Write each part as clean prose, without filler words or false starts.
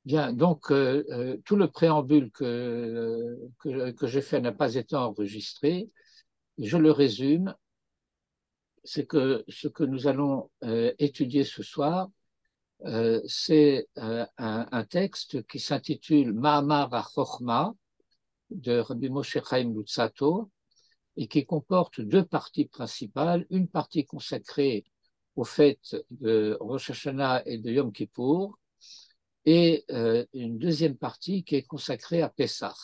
Bien, donc tout le préambule que j'ai fait n'a pas été enregistré. Je le résume, c'est que ce que nous allons étudier ce soir, c'est un texte qui s'intitule Ma'amar HaChochma de Rabbi Moshe Chaim Luzzatto et qui comporte deux parties principales, une partie consacrée aux fêtes de Rosh Hashanah et de Yom Kippour, et une deuxième partie qui est consacrée à Pessah,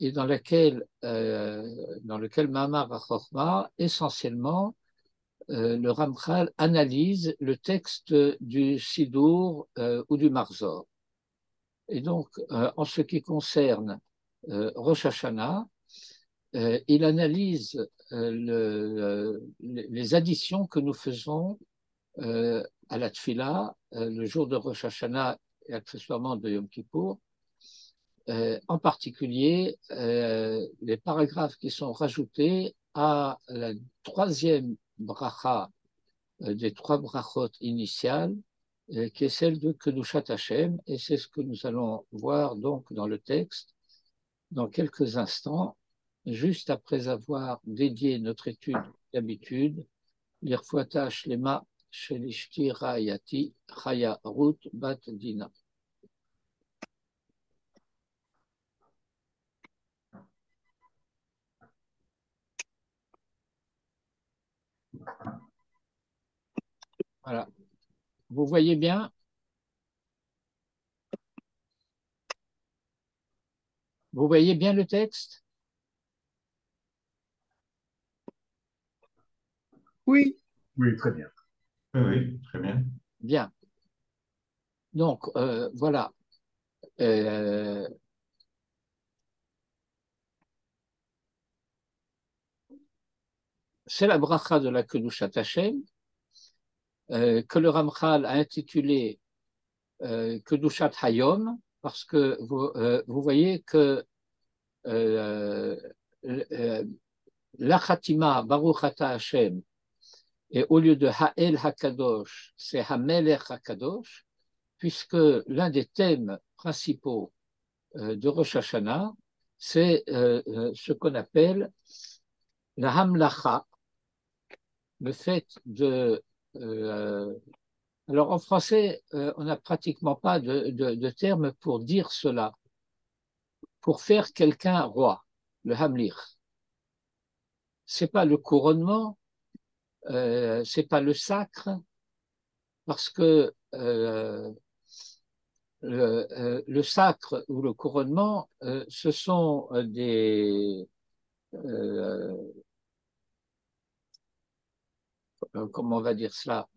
et dans lequel Mahamar HaChochma, essentiellement, le Ramchal analyse le texte du Sidour ou du Marzor. Et donc, en ce qui concerne Rosh Hashanah, il analyse les additions que nous faisons à la Tfila, le jour de Rosh Hashanah et accessoirement de Yom Kippour, en particulier les paragraphes qui sont rajoutés à la troisième bracha des trois brachot initiales, qui est celle de Kedushat Hashem, et c'est ce que nous allons voir donc dans le texte dans quelques instants, juste après avoir dédié notre étude d'habitude, l'Irfuata Shlema Shelishti Rayati Chaya Ruth Bat Dina. Voilà. Vous voyez bien? Vous voyez bien le texte? Oui, Oui, très bien. Oui, oui, très bien. Bien. Donc, voilà. Euh, c'est la bracha de la Kedushat Hashem que le Ramchal a intitulé Kedushat Hayom, parce que vous voyez que euh, la Khatima Baruch Ata Hashem, et au lieu de Ha'el Hakadosh, c'est Hamelech Hakadosh, puisque l'un des thèmes principaux de Rosh Hashanah, c'est ce qu'on appelle la Hamlacha, le fait de... alors en français, on n'a pratiquement pas de terme pour dire cela, pour faire quelqu'un roi, le Hamlir. C'est pas le couronnement, c'est pas le sacre, parce que le sacre ou le couronnement, ce sont comment on va dire cela,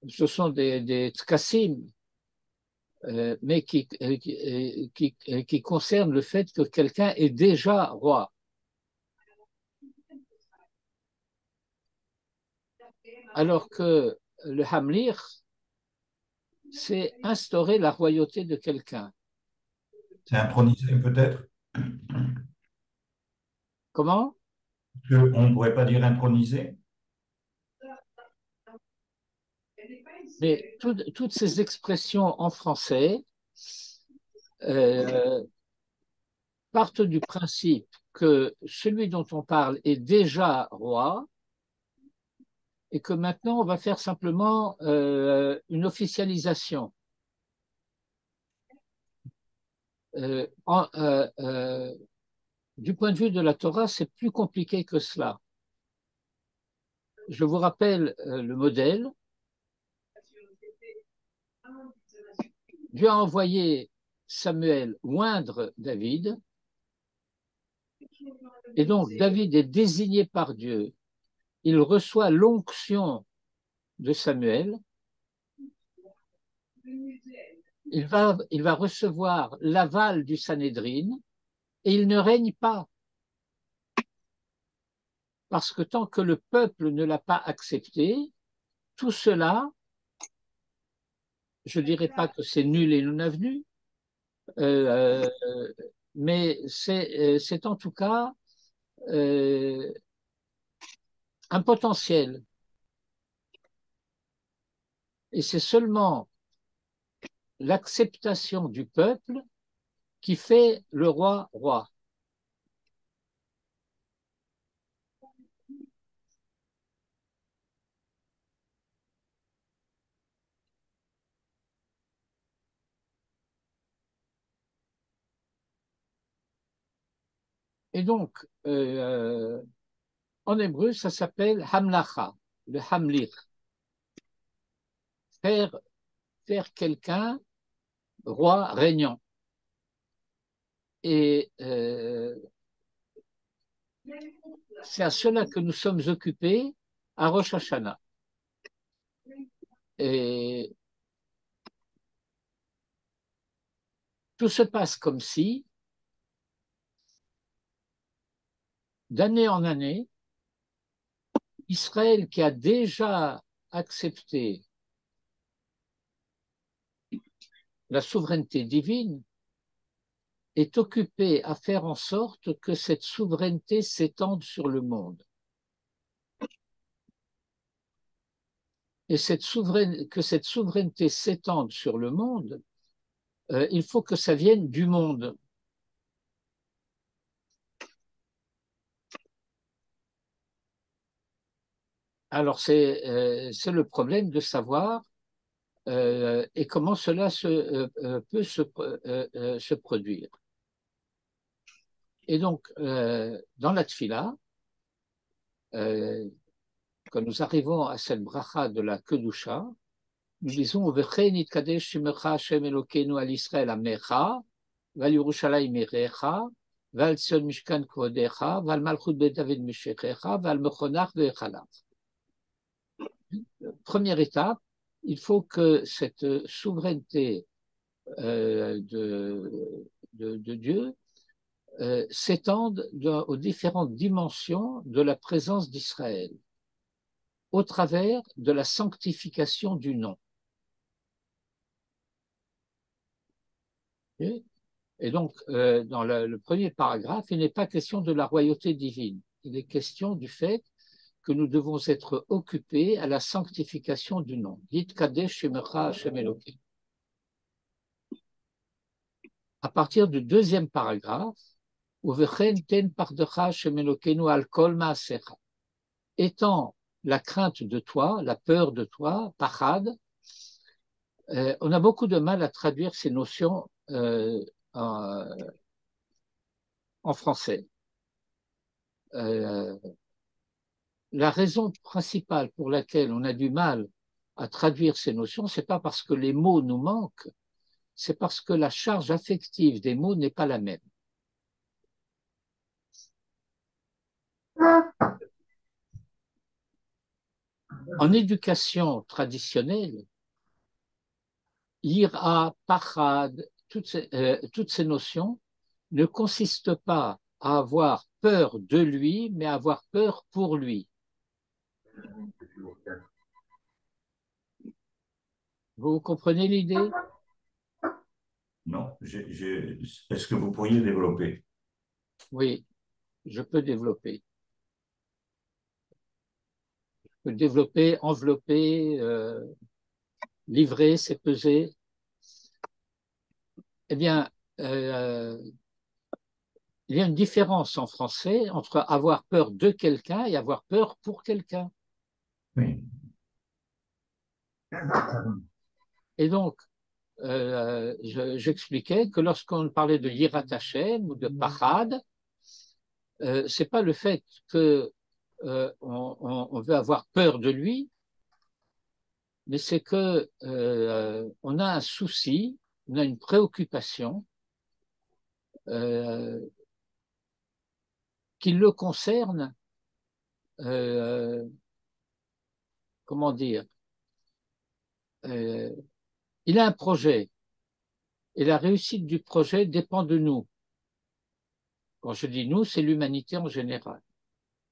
ce sont des tkassim, mais qui concernent le fait que quelqu'un est déjà roi. Alors que le Hamlir, c'est instaurer la royauté de quelqu'un. C'est intronisé peut-être? Comment? On ne pourrait pas dire intronisé? Mais toutes ces expressions en français euh, partent du principe que celui dont on parle est déjà roi et que maintenant on va faire simplement une officialisation. Du point de vue de la Torah, c'est plus compliqué que cela. Je vous rappelle le modèle. Dieu a envoyé Samuel oindre David, et donc David est désigné par Dieu. Il reçoit l'onction de Samuel. Il va recevoir l'aval du Sanhédrin et il ne règne pas. Parce que tant que le peuple ne l'a pas accepté, tout cela, je ne dirais pas que c'est nul et non avenu, euh, mais c'est en tout cas euh, un potentiel. Et c'est seulement l'acceptation du peuple qui fait le roi roi. Et donc, en hébreu, ça s'appelle hamlacha, le hamlir. Faire, faire quelqu'un roi régnant. Et c'est à cela que nous sommes occupés à Rosh Hashanah. Et tout se passe comme si, d'année en année, Israël, qui a déjà accepté la souveraineté divine, est occupé à faire en sorte que cette souveraineté s'étende sur le monde. Et que cette souveraineté s'étende sur le monde, il faut que ça vienne du monde. Alors c'est le problème de savoir et comment cela peut se produire. Et donc, dans la tfila, quand nous arrivons à cette bracha de la Kedusha, nous disons V'chein yitkadesh shimecha Hashem Elokeinu al Israël amecha, ועל ירושלים עירך, ועל ציון משכן כבודך, ועל מלכות בית דוד משכך, ועל מכונך והיכלך. Première étape, il faut que cette souveraineté de Dieu s'étende aux différentes dimensions de la présence d'Israël, au travers de la sanctification du nom. Et donc, dans le premier paragraphe, il n'est pas question de la royauté divine. Il est question du fait que nous devons être occupés à la sanctification du nom. À partir du deuxième paragraphe, étant la crainte de toi, la peur de toi, pachad, on a beaucoup de mal à traduire ces notions en français. La raison principale pour laquelle on a du mal à traduire ces notions, c'est pas parce que les mots nous manquent, c'est parce que la charge affective des mots n'est pas la même. En éducation traditionnelle, ira, pachad, toutes ces notions ne consistent pas à avoir peur de lui, mais à avoir peur pour lui. Vous comprenez l'idée? Non. Est-ce que vous pourriez développer? Oui, je peux développer. Je peux développer, envelopper, livrer, c'est peser. Eh bien, il y a une différence en français entre avoir peur de quelqu'un et avoir peur pour quelqu'un. Oui. Et donc, j'expliquais que lorsqu'on parlait de Yirat Hashem ou de Pachad, c'est pas le fait que on veut avoir peur de lui, mais c'est que on a un souci, on a une préoccupation qui le concerne, comment dire, il a un projet et la réussite du projet dépend de nous. Quand je dis nous, c'est l'humanité en général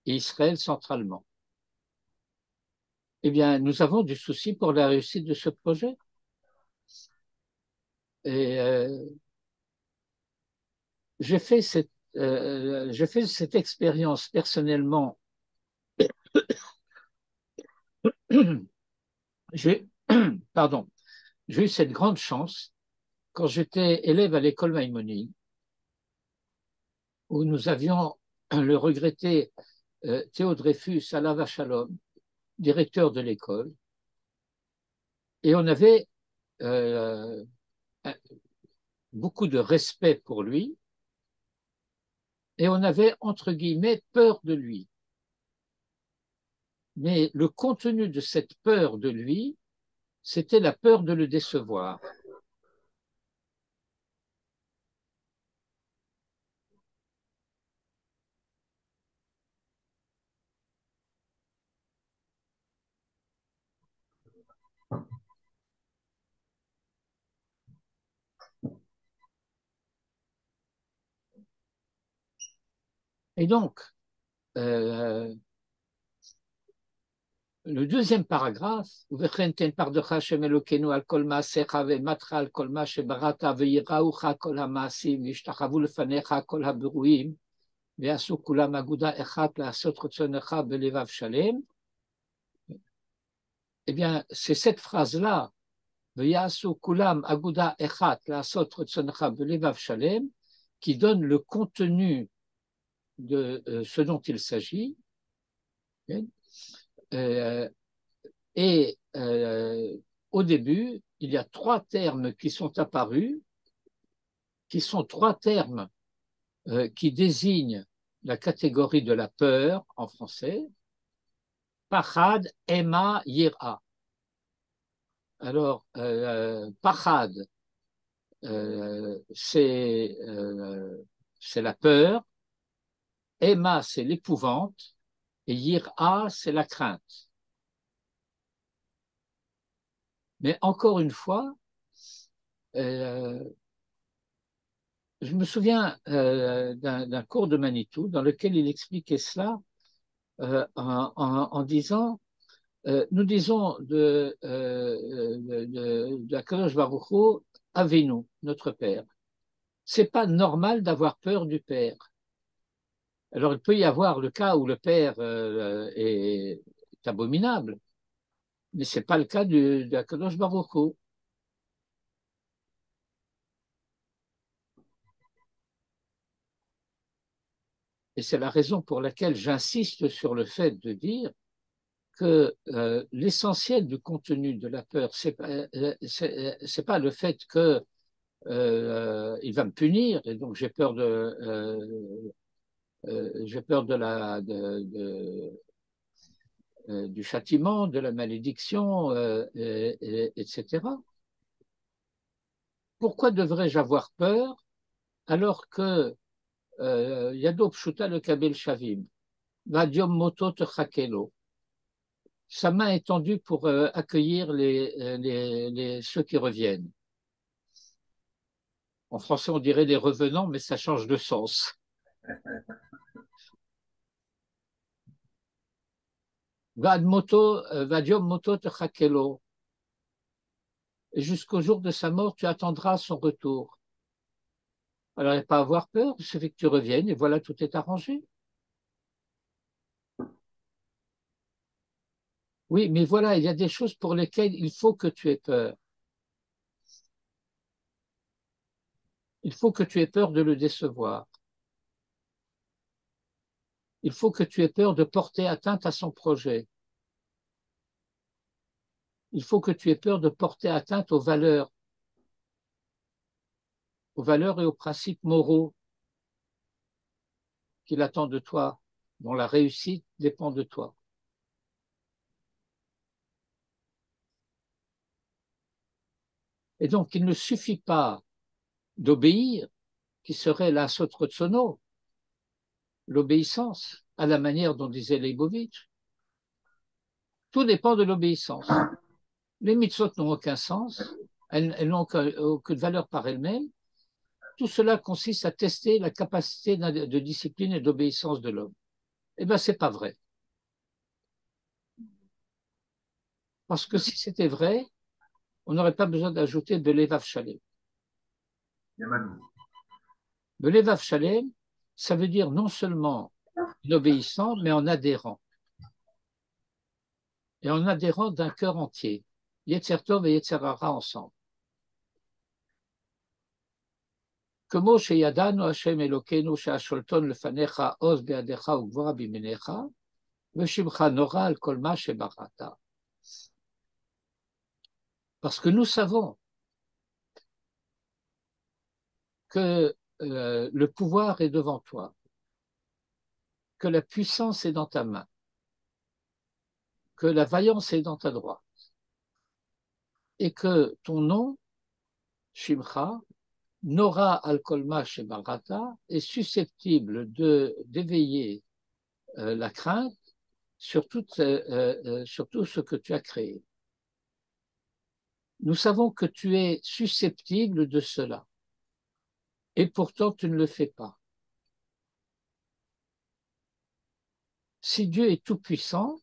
et Israël centralement. Eh bien, nous avons du souci pour la réussite de ce projet. Et j'ai fait cette expérience personnellement. J'ai pardon, j'ai eu cette grande chance quand j'étais élève à l'école Maïmonide, où nous avions le regretté Théo Dreyfus, Alav Shalom, directeur de l'école, et on avait euh, beaucoup de respect pour lui, et on avait, entre guillemets, peur de lui. Mais le contenu de cette peur de lui, c'était la peur de le décevoir. Et donc, euh, le deuxième paragraphe, eh bien, c'est cette phrase-là, qui donne le contenu de ce dont il s'agit. Euh, et au début, il y a trois termes qui sont apparus, qui sont trois termes qui désignent la catégorie de la peur en français. Pachad, Ema, Yira. Alors, Pachad, c'est la peur, Ema, c'est l'épouvante, et Yira, c'est la crainte. Mais encore une fois, je me souviens d'un cours de Manitou dans lequel il expliquait cela en disant, nous disons de Akadosh Baruch Hu, Avinu, notre Père. C'est pas normal d'avoir peur du Père. Alors il peut y avoir le cas où le Père est abominable, mais c'est pas le cas d'Akadosh Baruch Hu. Et c'est la raison pour laquelle j'insiste sur le fait de dire que l'essentiel du contenu de la peur, c'est pas le fait que il va me punir et donc j'ai peur du châtiment, de la malédiction, etc. Pourquoi devrais-je avoir peur alors que Yado Pshuta le Kabel Shavim, Vadiom Moto Techakelo, sa main est tendue pour accueillir ceux qui reviennent. En français, on dirait les revenants, mais ça change de sens. Vadiom Moto Techakelo. Et jusqu'au jour de sa mort, tu attendras son retour. Alors, il n'y a pas à avoir peur, il suffit que tu reviennes et voilà, tout est arrangé. Oui, mais voilà, il y a des choses pour lesquelles il faut que tu aies peur. Il faut que tu aies peur de le décevoir. Il faut que tu aies peur de porter atteinte à son projet. Il faut que tu aies peur de porter atteinte aux valeurs et aux principes moraux qu'il attend de toi, dont la réussite dépend de toi. Et donc, il ne suffit pas d'obéir, qui serait la sotrotsono, l'obéissance, à la manière dont disait Leibovitch. Tout dépend de l'obéissance. Les mitzvot n'ont aucun sens, elles n'ont aucune valeur par elles-mêmes. Tout cela consiste à tester la capacité de discipline et d'obéissance de l'homme. Eh bien, ce n'est pas vrai. Parce que si c'était vrai, on n'aurait pas besoin d'ajouter de l'Evav Shalem. Le l'Evav Shalem, ça veut dire non seulement en obéissant, mais en adhérant. Et en adhérant d'un cœur entier. Yetzer Tov et Yetzer Hara ensemble. כמו שידענו השם אלוקינו שהשולטון לפניך עוז בידיך וגבורה בימיניך, ושמך נורא על כל מה שבראת. Parce que nous savons que le pouvoir est devant toi, que la puissance est dans ta main, que la vaillance est dans ta droite, et que ton nom, Shimcha, Nora al-Kolma Shebarata, est susceptible d'éveiller la crainte sur tout ce que tu as créé. Nous savons que tu es susceptible de cela, et pourtant tu ne le fais pas. Si Dieu est tout-puissant,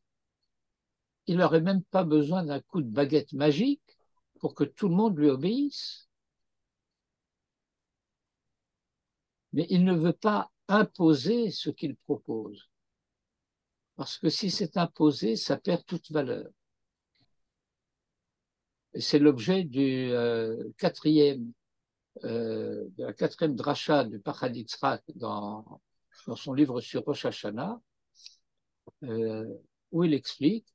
il n'aurait même pas besoin d'un coup de baguette magique pour que tout le monde lui obéisse. Mais il ne veut pas imposer ce qu'il propose. Parce que si c'est imposé, ça perd toute valeur. Et c'est l'objet de la quatrième dracha du Pachad Yitzhak dans son livre sur Rosh Hashanah, où il explique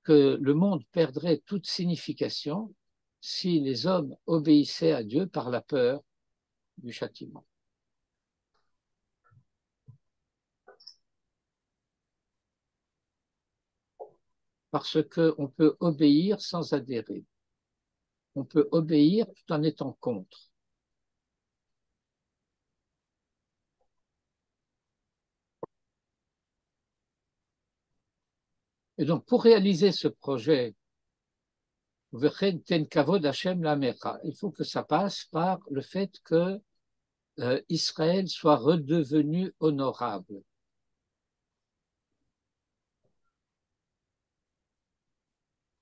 que le monde perdrait toute signification si les hommes obéissaient à Dieu par la peur du châtiment. Parce qu'on peut obéir sans adhérer. On peut obéir tout en étant contre. Et donc, pour réaliser ce projet, il faut que ça passe par le fait que Israël soit redevenu honorable.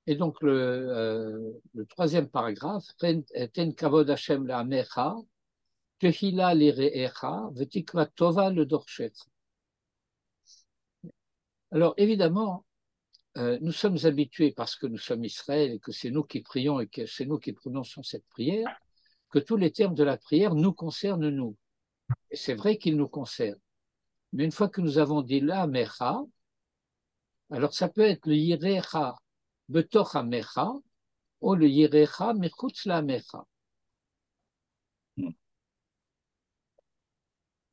Et donc, le troisième paragraphe, Ten kavod Hashem la'amecha, tehila lire'echa, v'tikva tova le dorshet. Alors, évidemment, nous sommes habitués, parce que nous sommes Israël et que c'est nous qui prions et que c'est nous qui prononçons cette prière, que tous les termes de la prière nous concernent nous. Et c'est vrai qu'ils nous concernent. Mais une fois que nous avons dit la'amecha, alors ça peut être le yirecha betoch amecha, ou le yirecha mechutz la'amecha.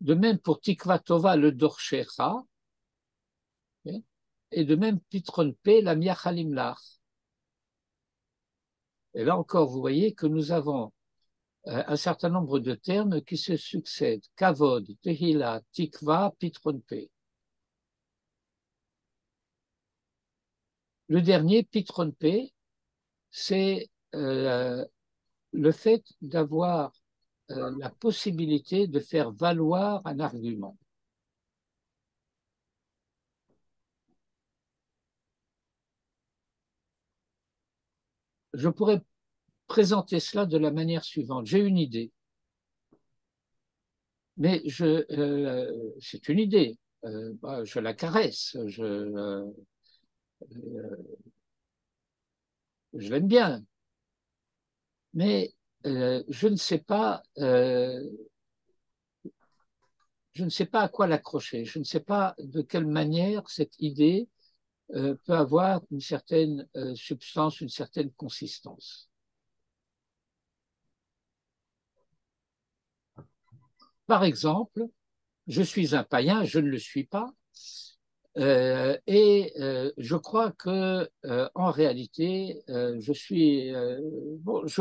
De même pour Tikva Tova, le Dorshecha, et de même Pitron P, la Miachalim Lach. Et là encore, vous voyez que nous avons un certain nombre de termes qui se succèdent. Kavod, Tehila, Tikva, Pitron P. Le dernier, Pitron P, c'est le fait d'avoir la possibilité de faire valoir un argument. Je pourrais présenter cela de la manière suivante. J'ai une idée, mais c'est une idée. Je la caresse, je l'aime bien, mais je ne sais pas à quoi l'accrocher. Je ne sais pas de quelle manière cette idée peut avoir une certaine substance, une certaine consistance. Par exemple, je suis un païen, je ne le suis pas, et je crois que en réalité, je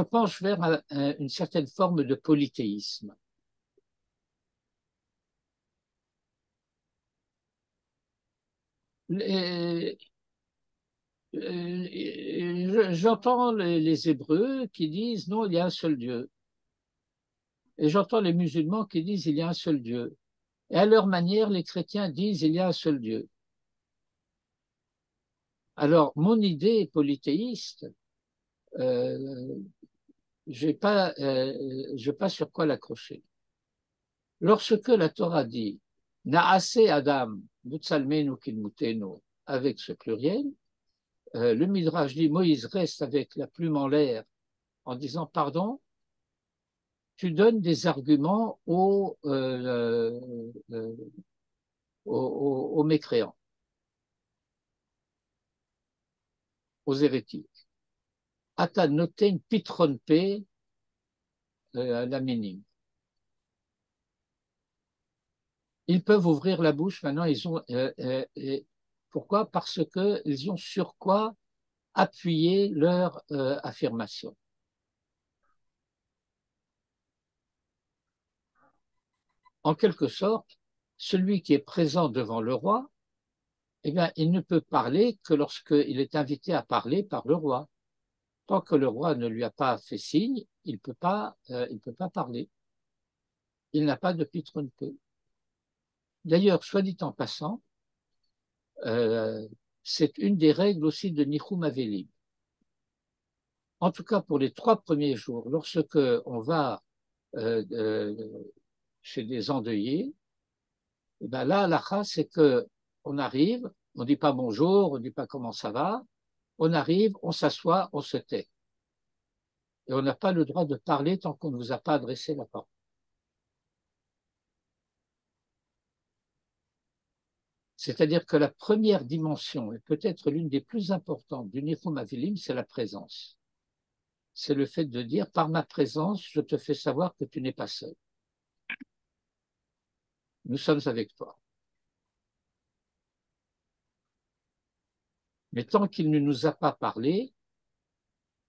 penche vers une certaine forme de polythéisme. J'entends les Hébreux qui disent non, il y a un seul Dieu. Et j'entends les musulmans qui disent il y a un seul Dieu. Et à leur manière, les chrétiens disent il y a un seul Dieu. Alors, mon idée polythéiste, je n'ai pas sur quoi l'accrocher. Lorsque la Torah dit Naase Adam, Butsalmenu Kilmutenu, avec ce pluriel, le Midrash dit Moïse reste avec la plume en l'air en disant pardon, tu donnes des arguments aux mécréants, aux hérétiques. Ata noten pitron pe la minime. Ils peuvent ouvrir la bouche maintenant. Pourquoi? Parce qu'ils ont sur quoi appuyer leur affirmation. En quelque sorte, celui qui est présent devant le roi, eh bien, il ne peut parler que lorsqu'il est invité à parler par le roi. Tant que le roi ne lui a pas fait signe, il ne peut pas parler. Il n'a pas de pitronpe. D'ailleurs, soit dit en passant, c'est une des règles aussi de Nichum Avelim. En tout cas, pour les 3 premiers jours, lorsque on va chez des endeuillés, et ben là, l'akha, c'est qu'on arrive, on ne dit pas bonjour, on ne dit pas comment ça va, on arrive, on s'assoit, on se tait. Et on n'a pas le droit de parler tant qu'on ne vous a pas adressé la parole. C'est-à-dire que la première dimension, et peut-être l'une des plus importantes du Nichum Avelim, c'est la présence. C'est le fait de dire, par ma présence, je te fais savoir que tu n'es pas seul. Nous sommes avec toi. Mais tant qu'il ne nous a pas parlé,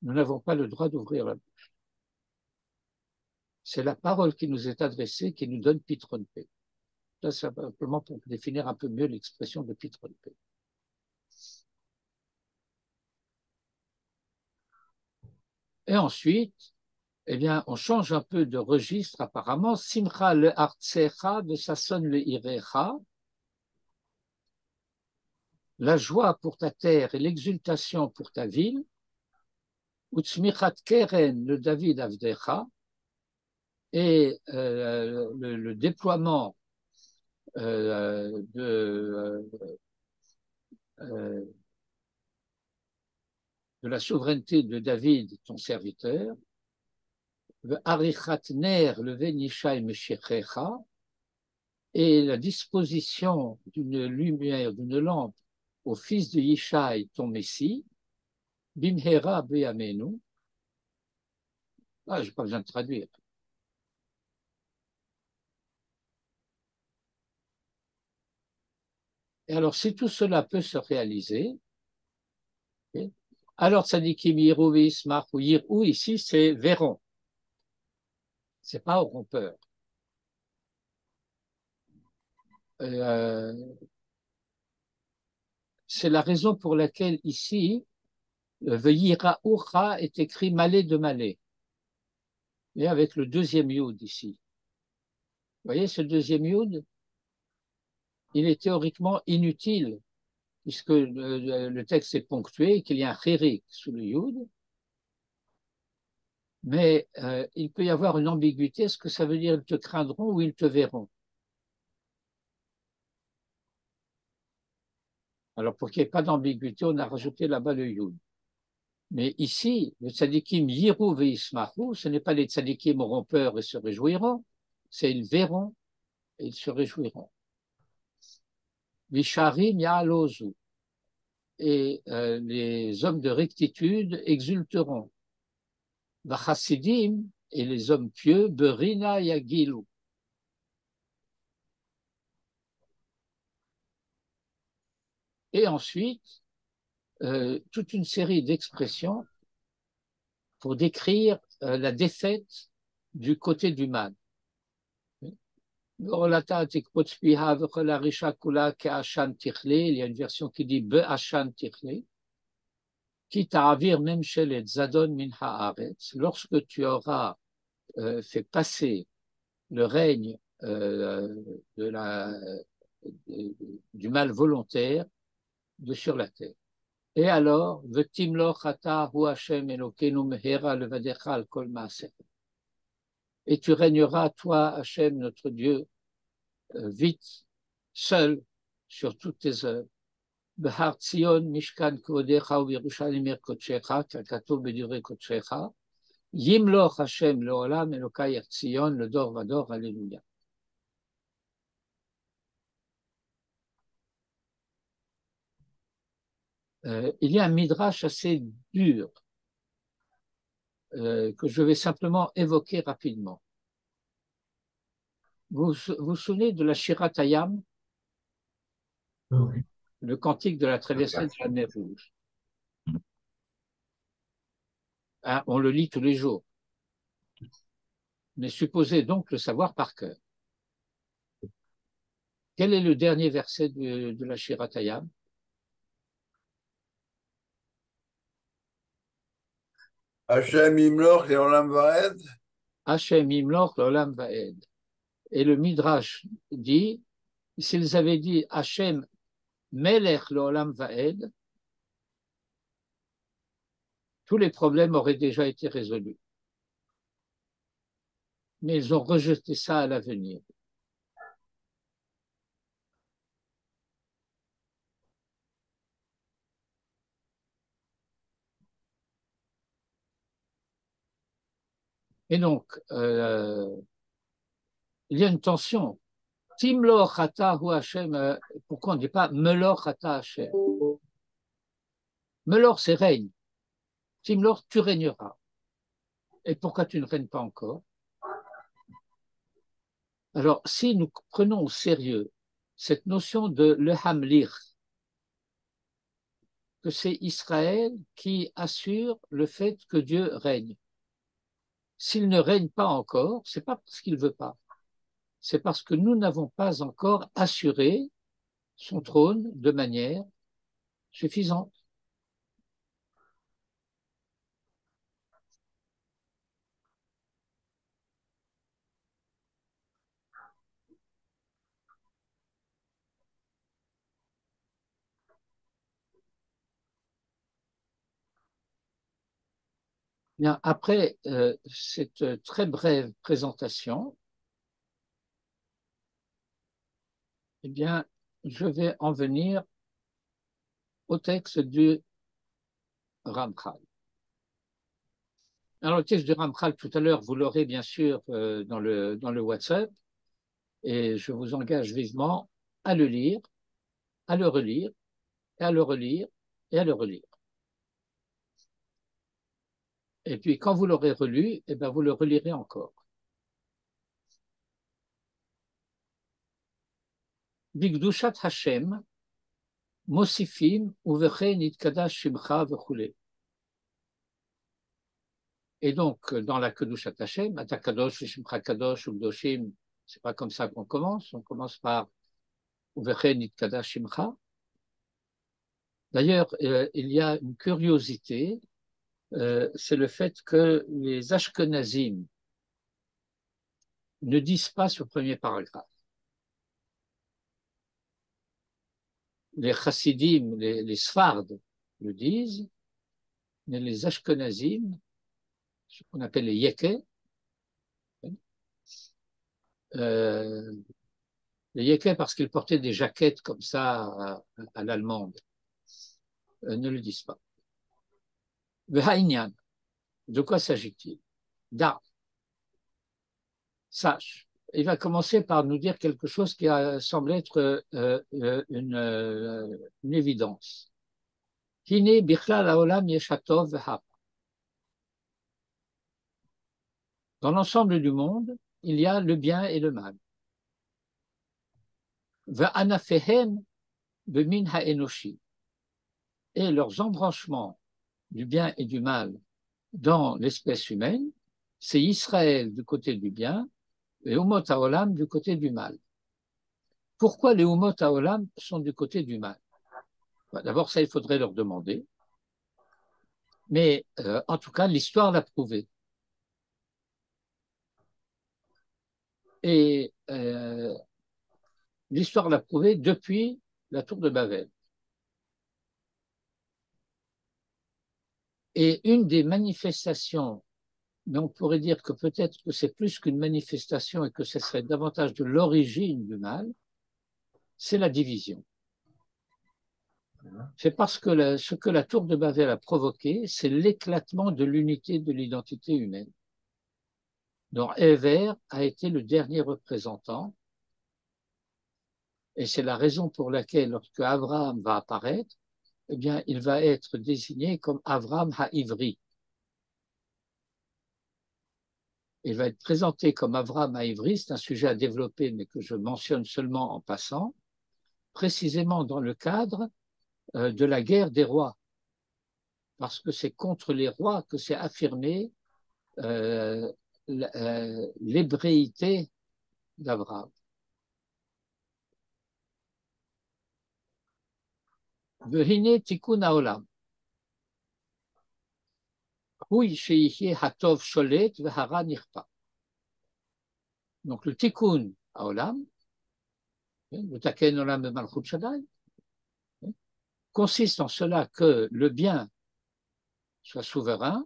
nous n'avons pas le droit d'ouvrir la bouche. C'est la parole qui nous est adressée qui nous donne pitronpe. Ça, c'est simplement pour définir un peu mieux l'expression de pitronpe. Et ensuite, eh bien, on change un peu de registre apparemment. Simcha le artsecha de Sasson le irecha. La joie pour ta terre et l'exultation pour ta ville. Utsmichat keren le David avdecha. Et le déploiement de la souveraineté de David, ton serviteur, le arichat ner le venishai meshichecha, et la disposition d'une lumière, d'une lampe au fils de Yishai, ton Messie, bimhera be'amenu. Ah, je n'ai pas besoin de traduire. Et alors, si tout cela peut se réaliser, okay, alors tzadikim yiru v'yismach ou yiru, ici, c'est verront. Ce n'est pas auront peur. C'est la raison pour laquelle ici, Ve'yira Ucha est écrit malé de malé. Et avec le deuxième yud ici. Vous voyez ce deuxième yud? Il est théoriquement inutile, puisque le texte est ponctué, qu'il y a un chirik sous le yud. Mais il peut y avoir une ambiguïté. Est-ce que ça veut dire ils te craindront ou ils te verront? Alors, pour qu'il n'y ait pas d'ambiguïté, on a rajouté là-bas le yud. Mais ici, le tzadikim yiru ve'ismachu, ce n'est pas les tzadikim auront peur et se réjouiront, c'est ils verront et ils se réjouiront. Visharim ya'alozu, et les hommes de rectitude exulteront. Vachasidim, et les hommes pieux, berina yagilu. Et ensuite, toute une série d'expressions pour décrire la défaite du côté du mal. Il y a une version qui dit Be'ashan tichle, qui ta'avir même chez les Zadon min haaretz, lorsque tu auras fait passer le règne du mal volontaire sur la terre. Et alors, et tu régneras, toi, Hachem, notre Dieu, vite, seul, sur toutes tes œuvres. בהר ציון משכן כבודך ובירושלים עיר קודשך, ככתוב בדברי קודשך, ימלוך השם לעולם אלוקי ציון לדור ודור, הללויה. Il y a un midrash assez dur que je vais simplement évoquer rapidement. Vous vous souvenez de la Shirat Hayam, Oui. le cantique de la traversée de la mer Rouge? Hein, on le lit tous les jours, mais supposez donc le savoir par cœur. Quel est le dernier verset de la Shirat Hayam? Hachem Imloch et Olam Vaed. Hachem Imloch l'Olam Vaed. Et le Midrash dit, s'ils avaient dit Hachem Melech l'Olam Vaed, tous les problèmes auraient déjà été résolus. Mais ils ont rejeté ça à l'avenir. Et donc, il y a une tension. Timlor Chata ou Hachem, pourquoi on ne dit pas Melor Chata Hachem? Melor, c'est règne. Timlor, tu régneras. Et pourquoi tu ne règnes pas encore? Alors, si nous prenons au sérieux cette notion de le Hamlir, que c'est Israël qui assure le fait que Dieu règne. S'il ne règne pas encore, c'est pas parce qu'il veut pas, c'est parce que nous n'avons pas encore assuré son trône de manière suffisante. Bien, après cette très brève présentation, eh bien, je vais en venir au texte du Ramchal. Alors, le texte du Ramchal, tout à l'heure, vous l'aurez bien sûr dans le WhatsApp, et je vous engage vivement à le lire, à le relire, et à le relire, et à le relire. Et puis, quand vous l'aurez relu, eh bien, vous le relirez encore. Bigdushat Hashem, Mosifim, Uveche Nitkadash Shimcha Vechule. Et donc, dans la Kedushat Hashem, Atakadosh, Shimcha Kadosh, Ugdoshim, c'est pas comme ça qu'on commence. On commence par Uveche Nitkadash Shimcha. D'ailleurs, il y a une curiosité, c'est le fait que les Ashkenazim ne disent pas ce premier paragraphe. Les Chassidim, les Sfardes le disent, mais les Ashkenazim, ce qu'on appelle les Yeke, les Yeke parce qu'ils portaient des jaquettes comme ça à l'allemande, ne le disent pas. Vehainyan, de quoi s'agit-il? Da, sache. Il va commencer par nous dire quelque chose qui semble être une évidence. Hine bichlal haolam yeshatov vehap. Dans l'ensemble du monde, il y a le bien et le mal. Ve'anafehem bemin ha'enoshi. Et leurs embranchements du bien et du mal dans l'espèce humaine, c'est Israël du côté du bien et Umot Haolam du côté du mal. Pourquoi les Umot Haolam sont du côté du mal? D'abord, ça, il faudrait leur demander. Mais en tout cas, l'histoire l'a prouvé. Et l'histoire l'a prouvé depuis la tour de Babel. Et une des manifestations, mais on pourrait dire que peut-être que c'est plus qu'une manifestation et que ce serait davantage de l'origine du mal, c'est la division. C'est parce que ce que la tour de Babel a provoqué, c'est l'éclatement de l'unité de l'identité humaine, dont Ever a été le dernier représentant. Et c'est la raison pour laquelle, lorsque Abraham va apparaître, eh bien, il va être désigné comme Abraham ha-Ivri. Il va être présenté comme Abraham ha-Ivri, c'est un sujet à développer, mais que je mentionne seulement en passant, précisément dans le cadre de la guerre des rois, parce que c'est contre les rois que s'est affirmée l'hébréité d'Abraham. Vehine tikkun haolam. Hui sheyihi hatov sholet vehara nirpa. Donc le tikkun haolam, le taken olam malchut shaddai, consiste en cela que le bien soit souverain,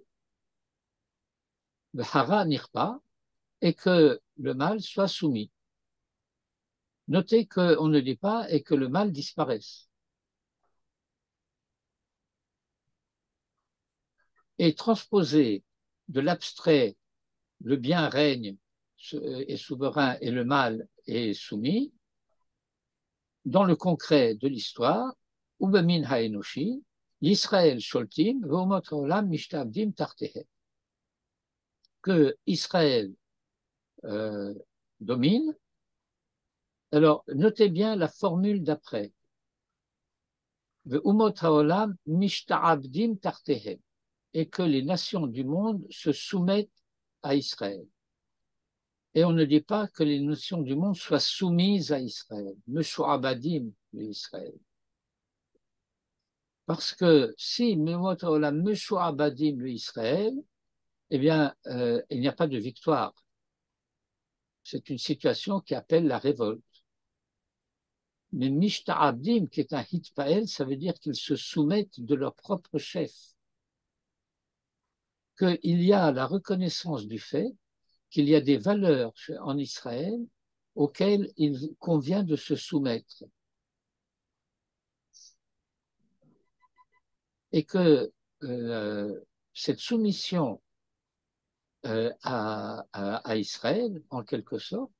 vehara nirpa, et que le mal soit soumis. Notez qu'on ne dit pas et que le mal disparaisse. Et transposer de l'abstrait, le bien règne est souverain et le mal est soumis, dans le concret de l'histoire, Ubemin haenoshi, l'Israël sholtim, ve'omot haolam mishtabdim tartehem. Que Israël domine. Alors, notez bien la formule d'après. Ve'omot haolam mishtabdim tartehem. Et que les nations du monde se soumettent à Israël. Et on ne dit pas que les nations du monde soient soumises à Israël, Meshuabadim Israël. Parce que si Meshuabadim Israël, eh bien, il n'y a pas de victoire. C'est une situation qui appelle la révolte. Mais Mishta'abdim, qui est un hitpael, ça veut dire qu'ils se soumettent de leur propre chef. Qu'il y a la reconnaissance du fait qu'il y a des valeurs en Israël auxquelles il convient de se soumettre. Et que cette soumission à Israël, en quelque sorte,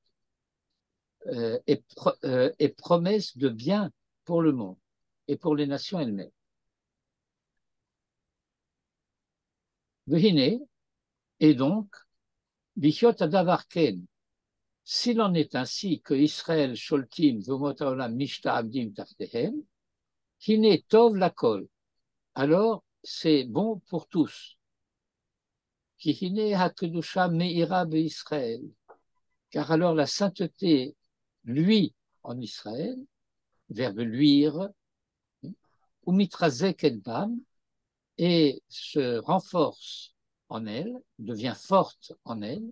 est promesse de bien pour le monde et pour les nations elles-mêmes. Vehine, et donc, Bichot Adavarken, s'il en est ainsi que Israël Sholtim Vomot Haolam Mishta Abdim Tartehem, Hine Tov Lakol, alors c'est bon pour tous. Ki Hine HaKedusha Meira Israël, car alors la sainteté luit en Israël, verbe luire, ou mitrazek et bam, et se renforce en elle, devient forte en elle,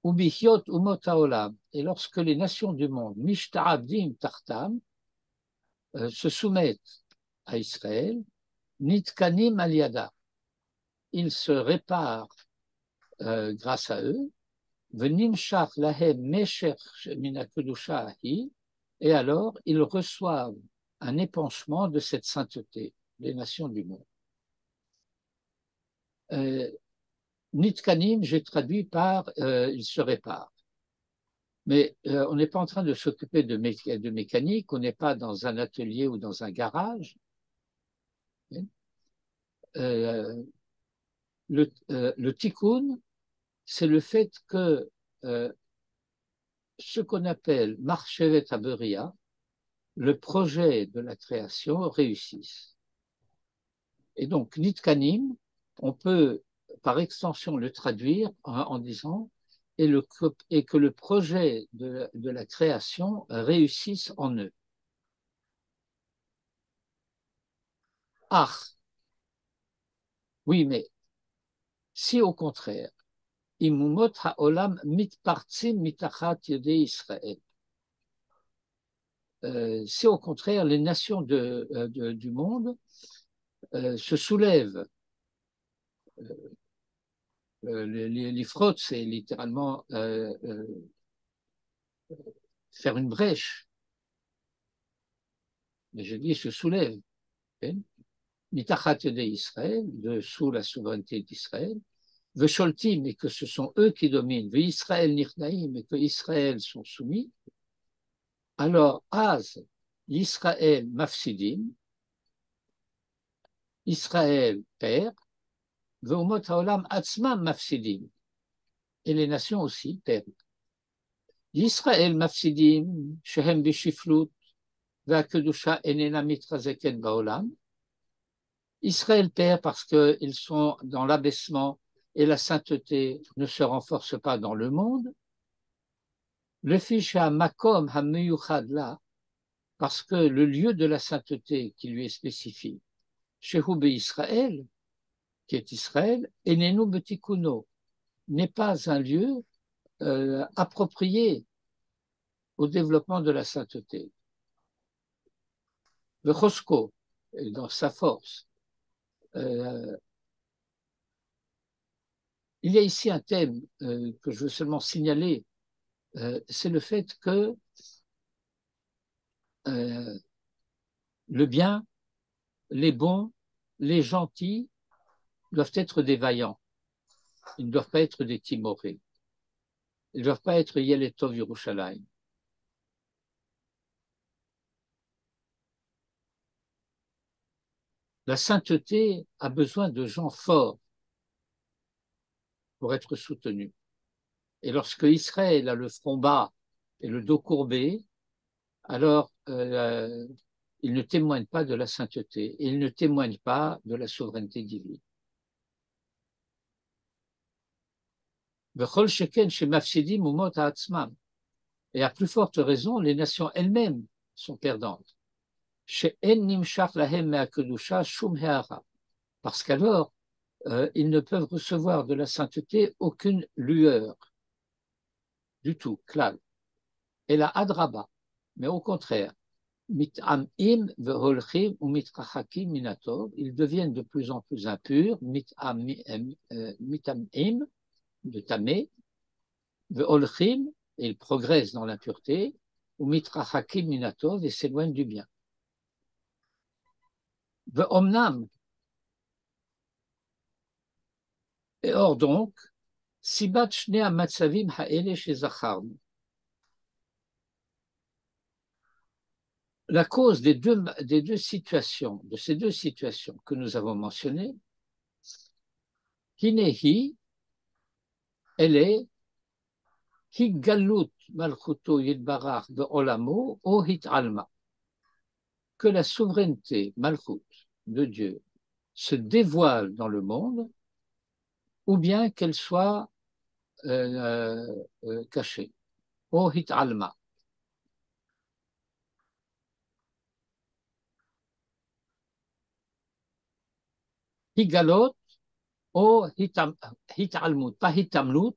ou bichiot ou motaolam, et lorsque les nations du monde, mishta'abdim tartam, se soumettent à Israël, nitkanim aliada, ils se réparent grâce à eux, venimshach lahem mesher minakedusha ahi, et alors ils reçoivent un épanchement de cette sainteté, les nations du monde. Nitkanim, j'ai traduit par ils se réparent. Mais on n'est pas en train de s'occuper de mécanique, on n'est pas dans un atelier ou dans un garage. Le tikkun, c'est le fait que ce qu'on appelle Marchevet Aberia, le projet de la création, réussisse. Et donc, Nitkanim, on peut par extension le traduire en disant et que le projet de la création réussisse en eux. Ah, oui, mais si au contraire, Imumot ha'olam mitpartzim mitachat yedei Israël, si au contraire les nations du monde se soulèvent, l'ifrot, c'est littéralement faire une brèche. mais je dis se soulève, mitachat yedei Israël, de sous la souveraineté d'Israël, vesholtim, et que ce sont eux qui dominent, ve'Israël nirnaim, et que Israël sont soumis, alors az l'Israël mafsidim, Israël perd, ve'umot haolam atzmam mafsidim, et les nations aussi perdent. Israël mafsidim, shehem bishiflut, ve'akedusha enena mitrazeket baolam. Israël perd parce qu'ils sont dans l'abaissement et la sainteté ne se renforce pas dans le monde. Le ficha makom hameyuchad là, parce que le lieu de la sainteté qui lui est spécifié, Shehu Israël, qui est Israël, enenu betikuno, n'est pas un lieu approprié au développement de la sainteté. Le chosko, dans sa force, il y a ici un thème que je veux seulement signaler, c'est le fait que le bien, les bons, les gentils doivent être des vaillants. Ils ne doivent pas être des timorés. Ils ne doivent pas être Yeletov Yerushalayim. La sainteté a besoin de gens forts pour être soutenus. Et lorsque Israël a le front bas et le dos courbé, alors il ne témoigne pas de la sainteté, il ne témoigne pas de la souveraineté divine. Et à plus forte raison, les nations elles-mêmes sont perdantes. Parce qu'alors, ils ne peuvent recevoir de la sainteté aucune lueur du tout, klal. Et la adraba, mais au contraire, mit'amim veholchim ou mitrachakim minatov, ils deviennent de plus en plus impurs, mit'amim, de tamé, veholchim, et ils progressent dans l'impureté, ou mitrachakim minatov, et s'éloignent du bien. Ve'omnam, et or donc, sibat shnei hamatzavim ha'ele shezacharnu, la cause des deux situations, de ces deux situations que nous avons mentionnées, Hinehi, elle est Higalut Malchuto Yidbarach Be'olamo O Hit Alma, que la souveraineté Malchut de Dieu se dévoile dans le monde, ou bien qu'elle soit cachée. O Hit Alma. Higalot O Hitalmut, pas Hitamlut,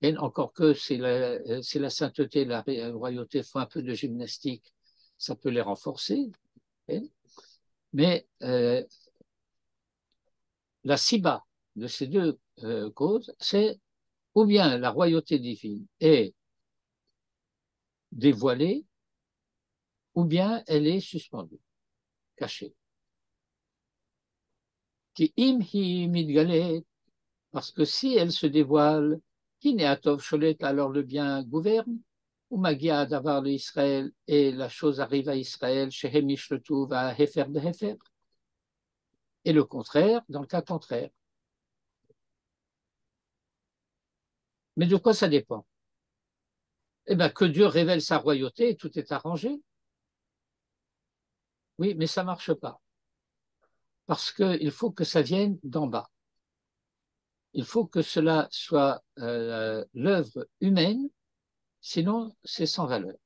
et encore que c'est la sainteté, la royauté font un peu de gymnastique, ça peut les renforcer. Mais la siba de ces deux causes, c'est ou bien la royauté divine est dévoilée, ou bien elle est suspendue, cachée. Ki im hi midgalet, parce que si elle se dévoile, qui n'est atov sholet, alors le bien gouverne, ou magia d'avoir l'Israël, et la chose arrive à Israël, shehem ishletu va hefer de hefer. Et le contraire, dans le cas contraire. Mais de quoi ça dépend? Eh bien, que Dieu révèle sa royauté et tout est arrangé. Oui, mais ça ne marche pas. Parce qu'il faut que ça vienne d'en bas. Il faut que cela soit l'œuvre humaine, sinon c'est sans valeur.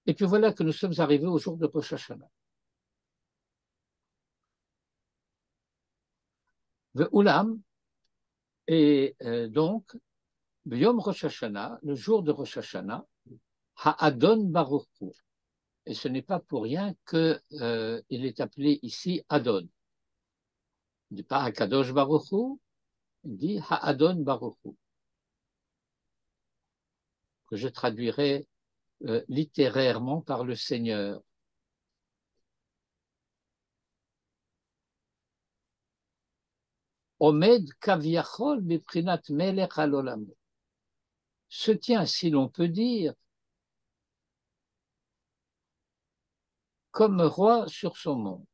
Et puis voilà que nous sommes arrivés au jour de Rosh Hashanah. Le Ulam, et donc, Yom Rosh Hashanah, le jour de Rosh Hashanah, Ha'adon Baruch Hu. Et ce n'est pas pour rien qu'il est appelé ici Adon. Il ne dit pas Hakadosh Baruch Hu, il dit Ha'adon Baruch Hu, que je traduirai littérairement par le Seigneur. Omed kaviachol biprinat melech al-olam. Se tient, si l'on peut dire, comme roi sur son monde.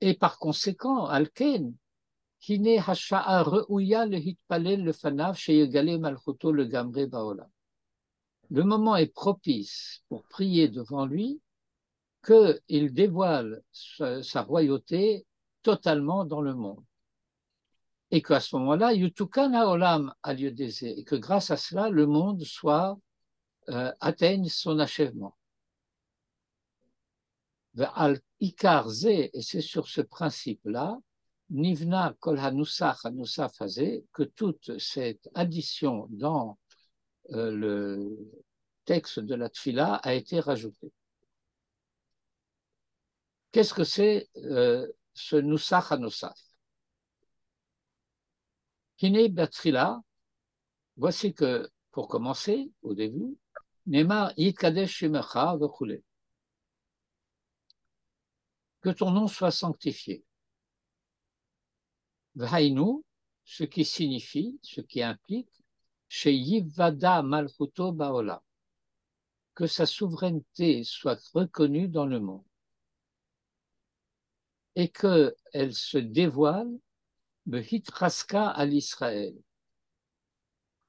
Et par conséquent, Alken, Hine hasha'a re'uya lehitpalel lefanav sheyegale malchuto legamre baolam. Le moment est propice pour prier devant lui, qu'il dévoile sa royauté totalement dans le monde. Et qu'à ce moment-là, Yutukan haolam a lieu d'aiser, et que grâce à cela, le monde atteigne son achèvement. Al ikar ze, et c'est sur ce principe-là, Nivna kol hanusach hazeh, que toute cette addition dans le texte de la Tfila a été rajoutée. Qu'est-ce que c'est ce nusach hanusach? Hine Batrila, voici que, pour commencer, au début, Neymar Yitkadesh Shemecha v'chule. Que ton nom soit sanctifié. V'hainu, ce qui signifie, ce qui implique, chez Yivada Malchuto Baola, que sa souveraineté soit reconnue dans le monde et qu'elle se dévoile Behitraska à l'Israël.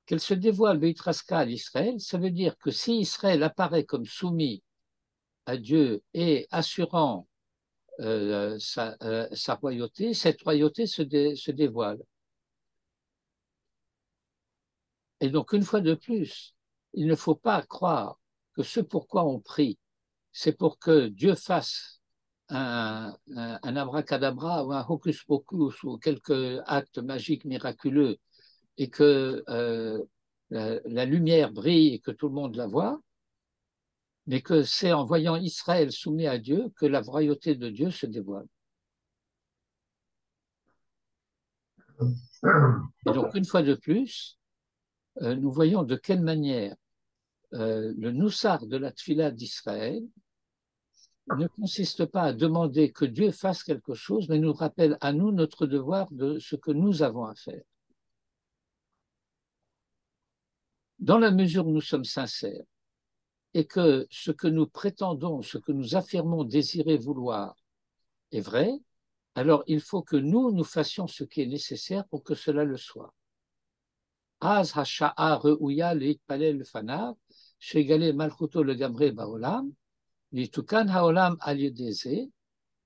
Qu'elle se dévoile Behitraska à l'Israël, ça veut dire que si Israël apparaît comme soumis à Dieu et assurant sa royauté, cette royauté se dévoile. Et donc, une fois de plus, il ne faut pas croire que ce pourquoi on prie, c'est pour que Dieu fasse un abracadabra ou un hocus pocus ou quelques actes magiques miraculeux et que la lumière brille et que tout le monde la voit, mais que c'est en voyant Israël soumis à Dieu que la royauté de Dieu se dévoile. Et donc, une fois de plus, nous voyons de quelle manière le noussar de la Tfila d'Israël ne consiste pas à demander que Dieu fasse quelque chose, mais nous rappelle à nous notre devoir de ce que nous avons à faire. Dans la mesure où nous sommes sincères et que ce que nous prétendons, ce que nous affirmons désirer vouloir est vrai, alors il faut que nous fassions ce qui est nécessaire pour que cela le soit. Az hasha'a re'uya leitpalel lefanav, shegale malchuto legamre baolam, litukan haolam al yedei ze,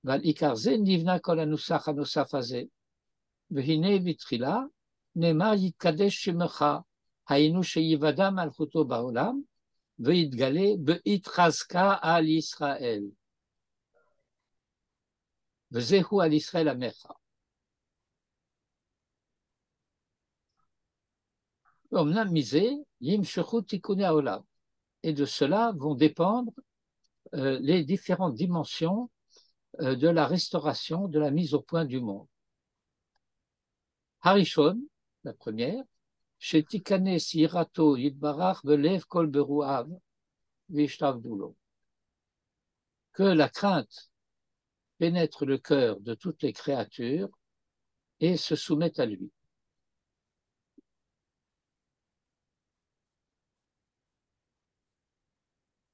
ועל עיקר זה נבנה כל הנוסח הנוסף הזה. והנה בתחילה נאמר יתקדש שמך, היינו שיוודע מלכותו בעולם, ויתגלה בהתחזקה על ישראל. וזהו על ישראל עמך. ואומנם מזה ימשכו תיקוני העולם. Et de cela vont dépendre les différentes dimensions de la restauration, de la mise au point du monde. Harishon, la première, Shetikane Sirato Yitbarach Velev Kol Beruav Vishtavdulo. Que la crainte pénètre le cœur de toutes les créatures et se soumette à lui.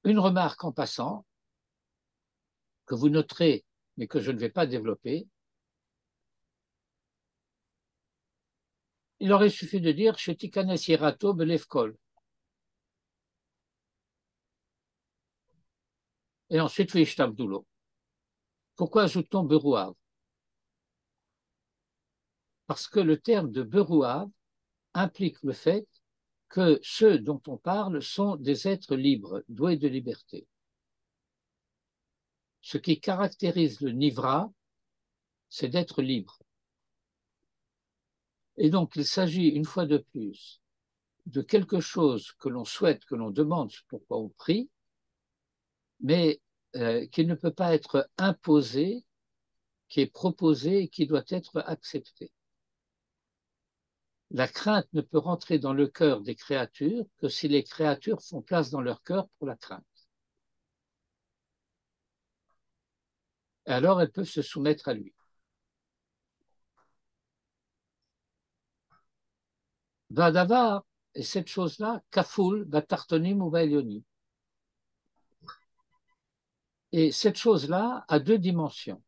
Une remarque en passant, que vous noterez, mais que je ne vais pas développer. Il aurait suffi de dire Shetikane Sirato Velev Kol. Et ensuite Vishtavdulo. Pourquoi ajoute-t-on Beruav? Parce que le terme de Beruav implique le fait que ceux dont on parle sont des êtres libres, doués de liberté. Ce qui caractérise le Nivra, c'est d'être libre. Et donc, il s'agit une fois de plus de quelque chose que l'on souhaite, que l'on demande, pourquoi on prie, mais qui ne peut pas être imposé, qui est proposé et qui doit être accepté. La crainte ne peut rentrer dans le cœur des créatures que si les créatures font place dans leur cœur pour la crainte. Et alors elles peuvent se soumettre à lui. Vadavar, et cette chose-là, kafoul, batartonim ou baelionim. Et cette chose-là a deux dimensions.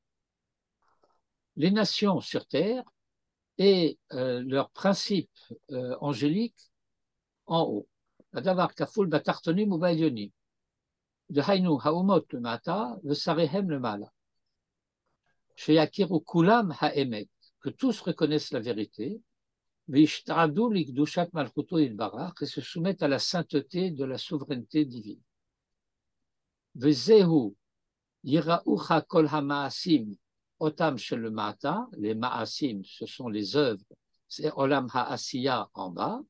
Les nations sur terre et leur principe angélique en haut. Vadavar, kafoul, batartonim ou baelionim. De hainu haumot le mata, le sarehem le mala. Sheyakiru kulam haemet, que tous reconnaissent la vérité, v'ishtaradu likdushat malchuto ilbarach, et se soumettent à la sainteté de la souveraineté divine. Vezehu yiraucha kol hamaasim otam shel mata, les maasim, ce sont les œuvres, c'est olam haasiya en bas,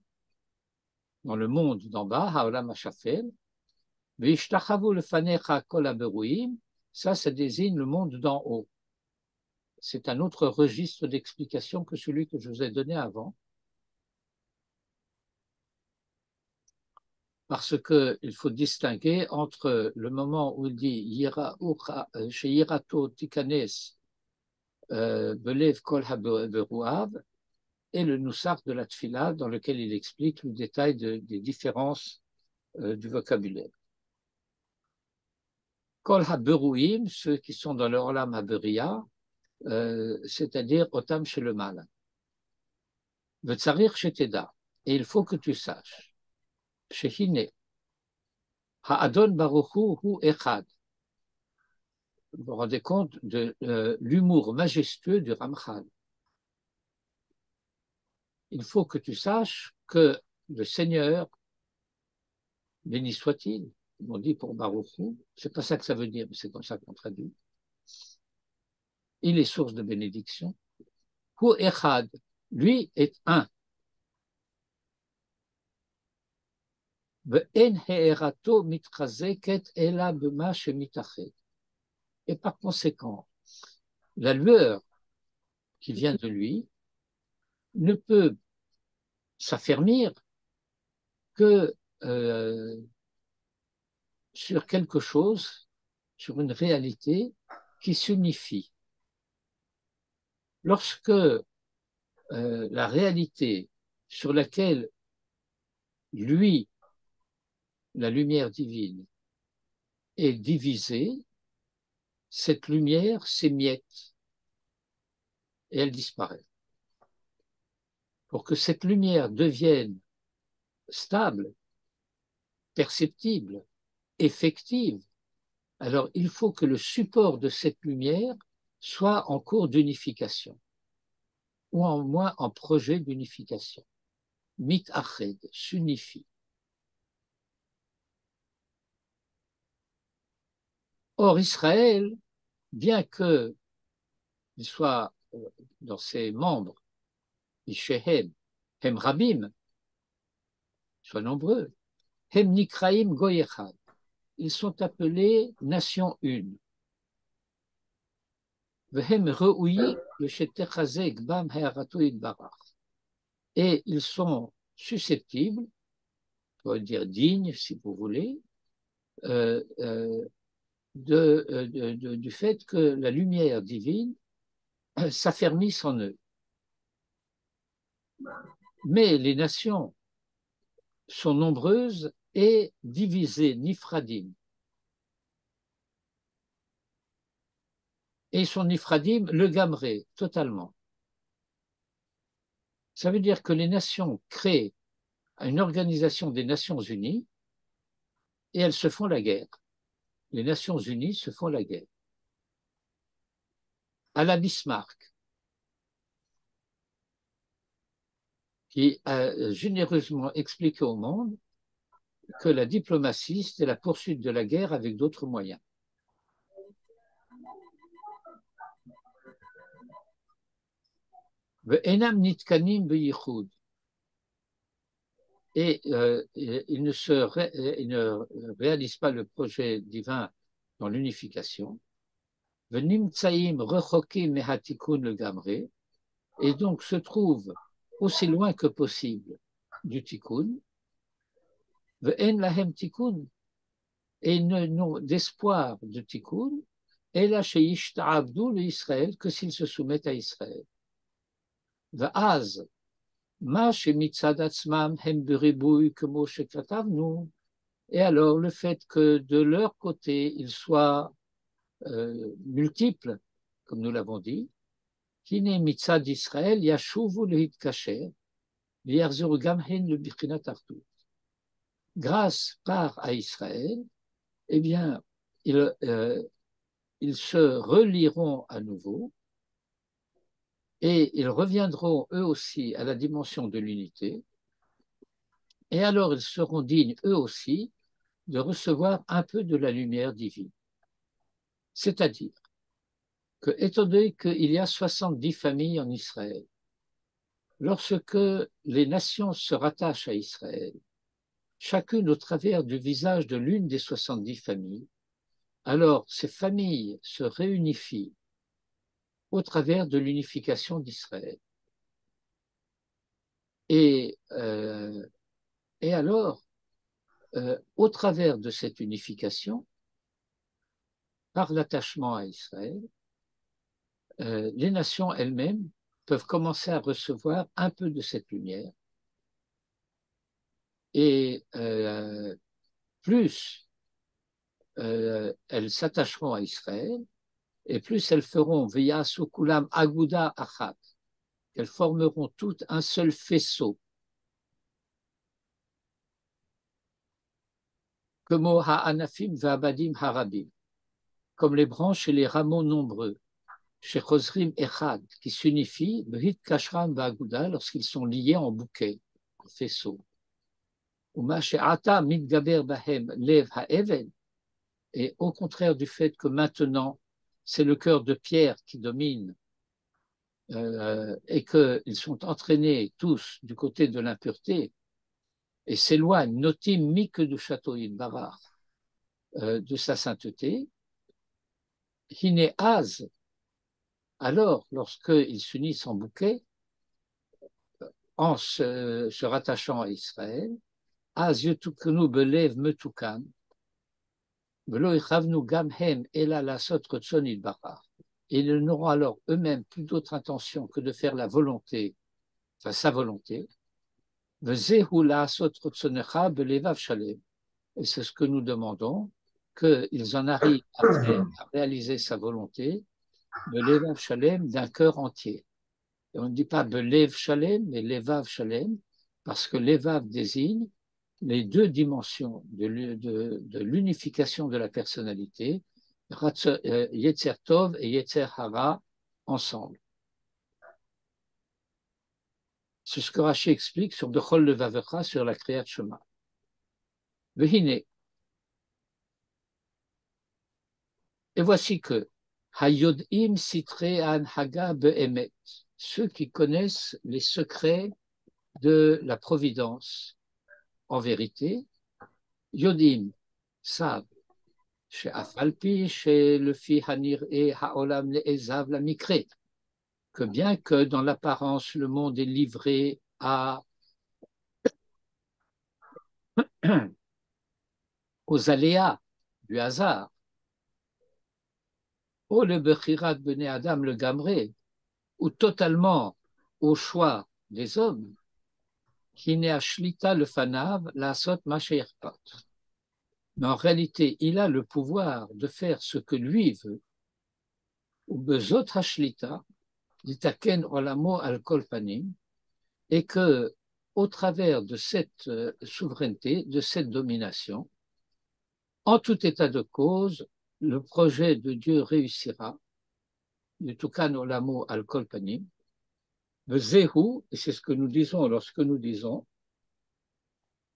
dans le monde d'en bas, haolam hashafel, v'ishtachavu lefanecha kol haberuim, ça désigne le monde d'en haut. C'est un autre registre d'explication que celui que je vous ai donné avant. Parce qu'il faut distinguer entre le moment où il dit chez Yirato Tikanes Belev Kol Haberuav et le Nusach de la Tfila dans lequel il explique le détail des différences du vocabulaire. Kol Haberuim, ceux qui sont dans le Olam Haberia, c'est-à-dire Otam chez le mal. Vetzarir chez Teda. Et il faut que tu saches. Chez Hine. Ha'adon Baruchu Hu Echad. Vous vous rendez compte de l'humour majestueux du Ramchal. Il faut que tu saches que le Seigneur, béni soit-il, on dit pour Baruchu, c'est pas ça que ça veut dire, mais c'est comme ça qu'on traduit. Il est source de bénédiction. Hu Echad, lui est un. Et par conséquent, la lueur qui vient de lui ne peut s'affermir que sur quelque chose, sur une réalité qui s'unifie. Lorsque la réalité sur laquelle lui, la lumière divine, est divisée, cette lumière s'émiette et elle disparaît. Pour que cette lumière devienne stable, perceptible, effective, alors il faut que le support de cette lumière soit en cours d'unification, ou en moins en projet d'unification. Mitached, s'unifie. Or, Israël, bien qu'il soit dans ses membres, Ishehem, Hem Rabim, soient nombreux, Hem Nikraim Goyechad, ils sont appelés nation une. Vehem Re'uyi Yeshetechazek Bam He'aratu Yitbarach. Et ils sont susceptibles, on va dire dignes si vous voulez, du fait que la lumière divine s'affermisse en eux. Mais les nations sont nombreuses et divisées, nifradim. Et sont nifradim le gamré, totalement. Ça veut dire que les nations créent une organisation des Nations Unies et elles se font la guerre. Les Nations Unies se font la guerre. À la Bismarck, qui a généreusement expliqué au monde que la diplomatie, c'était la poursuite de la guerre avec d'autres moyens. Et il ne réalise pas le projet divin dans l'unification. Et donc se trouve aussi loin que possible du tikkun, ve'en lahem tikkun, et ils n'ont d'espoir de tikkun, אלא שישתעבדו לישראל, que s'ils se soumettent à Israël. ואז, מה שמצד עצמם הם בריבוי כמו שכתבנו, et alors le fait que de leur côté, ils soient multiples, comme nous l'avons dit, הנה מצד ישראל ישובו להתקשר, ויחזרו גם הן לבחינת אחדות. Grâce à Israël, eh bien, ils se relieront à nouveau et ils reviendront eux aussi à la dimension de l'unité, et alors ils seront dignes eux aussi de recevoir un peu de la lumière divine. C'est-à-dire que, étant donné qu'il y a 70 familles en Israël, lorsque les nations se rattachent à Israël, chacune au travers du visage de l'une des 70 familles, alors ces familles se réunifient au travers de l'unification d'Israël. Et alors, au travers de cette unification, par l'attachement à Israël, les nations elles-mêmes peuvent commencer à recevoir un peu de cette lumière. Et plus elles s'attacheront à Israël, et plus elles feront Veyasu Kulam Aguda Achat, qu'elles formeront toutes un seul faisceau. Comme Ha'anafim Va'abadim Harabim, comme les branches et les rameaux nombreux, chez Chosrim Echad, qui s'unifient, Brit Kashram Va'aguda, lorsqu'ils sont liés en bouquet, en faisceau. Uma She'ata Mitgaber Bahem Lev Ha'even, et au contraire du fait que maintenant, c'est le cœur de pierre qui domine, et qu'ils sont entraînés tous du côté de l'impureté, et s'éloignent, notim mik du château Yidbarach, de sa sainteté, hine az, alors lorsqu'ils s'unissent en bouquet, en se rattachant à Israël, az yotuknu belev metukan, velo ichavnu gam hem ela lasot rotzon Yidbarach. Et ils n'auront alors eux-mêmes plus d'autre intention que de faire la volonté, enfin sa volonté. Et c'est ce que nous demandons, qu'ils en arrivent après à réaliser sa volonté, Belevav Shalem, d'un cœur entier. Et on ne dit pas Belev Shalem, mais Levav Shalem, parce que Levav désigne les deux dimensions de l'unification de la personnalité, Yetzer Tov et Yetzer Hara ensemble. C'est ce que Rashi explique sur Bechol Levavecha, sur la Kriyat Shema. Vehine. Et voici que Hayodim Sitre Anhaga Be'emet, ceux qui connaissent les secrets de la providence en vérité, Yodim savent, chez Afalpi, chez le Fi Hanir et Haolam Le'ezav la Mikre, que bien que dans l'apparence le monde est livré aux aléas du hasard, ou le Bechirat Bene Adam le Gamré, ou totalement au choix des hommes, qui n'est à Shlita le Fanav, la Sot Masheirpat. Mais en réalité, il a le pouvoir de faire ce que lui veut, ou Bezot Hashlita, d'Itaken Olamo al Kolpanim, et que, au travers de cette souveraineté, de cette domination, en tout état de cause, le projet de Dieu réussira, du Tukan Olamo al Kolpanim, le Zehu, et c'est ce que nous disons lorsque nous disons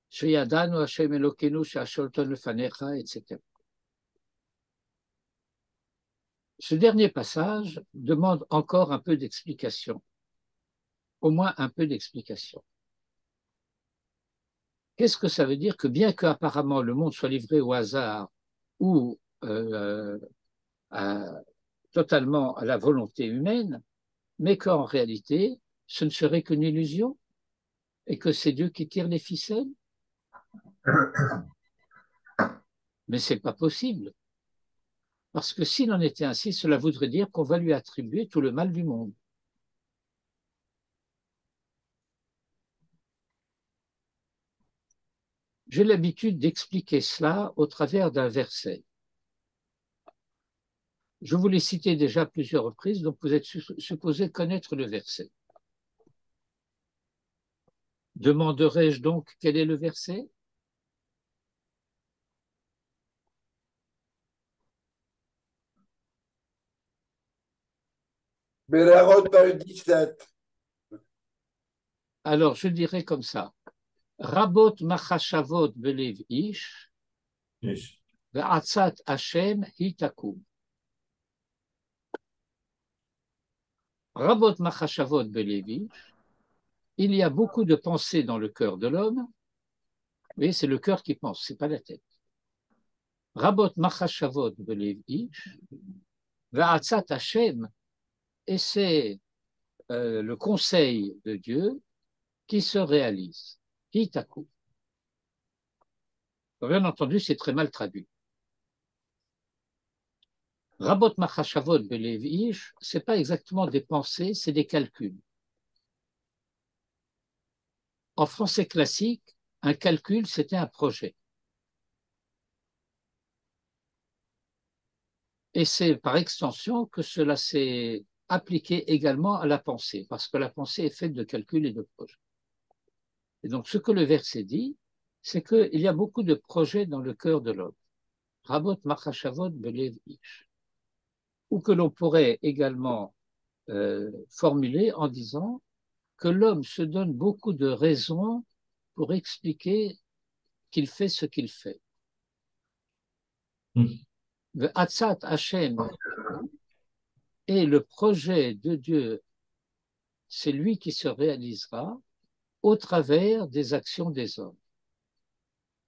Sheyadanu Hashem Elokenu She'asholton Lefanecha, etc. Ce dernier passage demande encore un peu d'explication, au moins un peu d'explication. Qu'est-ce que ça veut dire que bien qu'apparemment le monde soit livré au hasard ou totalement à la volonté humaine, mais qu'en réalité, ce ne serait qu'une illusion et que c'est Dieu qui tire les ficelles? Mais ce n'est pas possible. Parce que s'il en était ainsi, cela voudrait dire qu'on va lui attribuer tout le mal du monde. J'ai l'habitude d'expliquer cela au travers d'un verset. Je vous l'ai cité déjà à plusieurs reprises, donc vous êtes supposé connaître le verset. Demanderai-je donc quel est le verset? Berachot, page 17. Alors, je dirais comme ça. Rabot machashavot belev ish, Yes. ve'atzat Hashem hitakum. Rabot machashavot belev ish, il y a beaucoup de pensées dans le cœur de l'homme, mais c'est le cœur qui pense, c'est pas la tête. Rabot machashavot belev ish, ve'atzat Hashem, et c'est le conseil de Dieu qui se réalise. Hitaku. Bien entendu, c'est très mal traduit. Rabot machashavot belev ish, c'est pas exactement des pensées, c'est des calculs. En français classique, un calcul, c'était un projet. Et c'est par extension que cela s'est appliqué également à la pensée, parce que la pensée est faite de calculs et de projets. Et donc, ce que le verset dit, c'est qu'il y a beaucoup de projets dans le cœur de l'homme. Rabot machashavot belev ish. Ou que l'on pourrait également formuler en disant que l'homme se donne beaucoup de raisons pour expliquer qu'il fait ce qu'il fait. Ve'atzat Hashem, et le projet de Dieu, c'est lui qui se réalisera au travers des actions des hommes.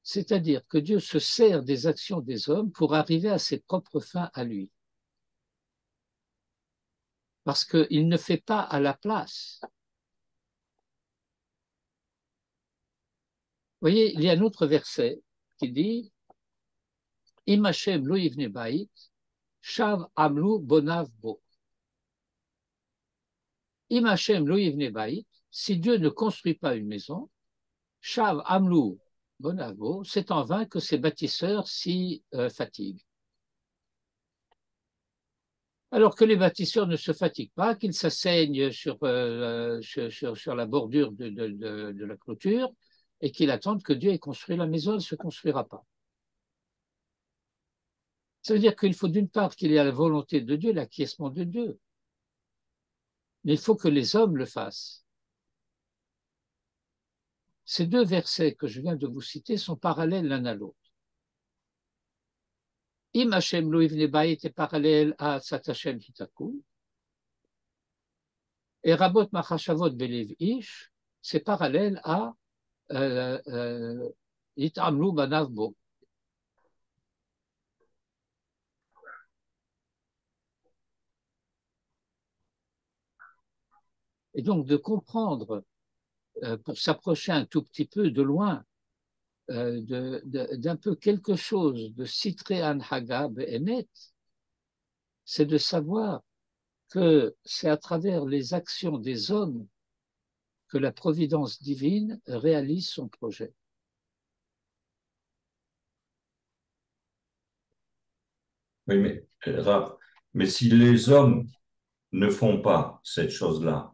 C'est-à-dire que Dieu se sert des actions des hommes pour arriver à ses propres fins à lui. Parce qu'il ne fait pas à la place. Vous voyez, il y a un autre verset qui dit Im Hashem lo yivne bait, shav amlu bonav bo. Im Hashem lo yivne bait, si Dieu ne construit pas une maison, shav amlu bonav bo, c'est en vain que ces bâtisseurs s'y fatiguent. Alors que les bâtisseurs ne se fatiguent pas, qu'ils s'asseignent sur la bordure de la clôture et qu'ils attendent que Dieu ait construit la maison, elle ne se construira pas. Ça veut dire qu'il faut d'une part qu'il y ait la volonté de Dieu, l'acquiescement de Dieu, mais il faut que les hommes le fassent. Ces deux versets que je viens de vous citer sont parallèles l'un à l'autre. Im Hashem lo yivne bait est parallèle à Tzat Hashem hitakum, et Rabot machashavot belev ish, c'est parallèle à Yitamlu banav bo. Et donc de comprendre, pour s'approcher un tout petit peu de loin, d'un peu quelque chose de Sitré Anhaga Be'emet, c'est de savoir que c'est à travers les actions des hommes que la providence divine réalise son projet. Oui, mais, Raph, mais si les hommes ne font pas cette chose-là,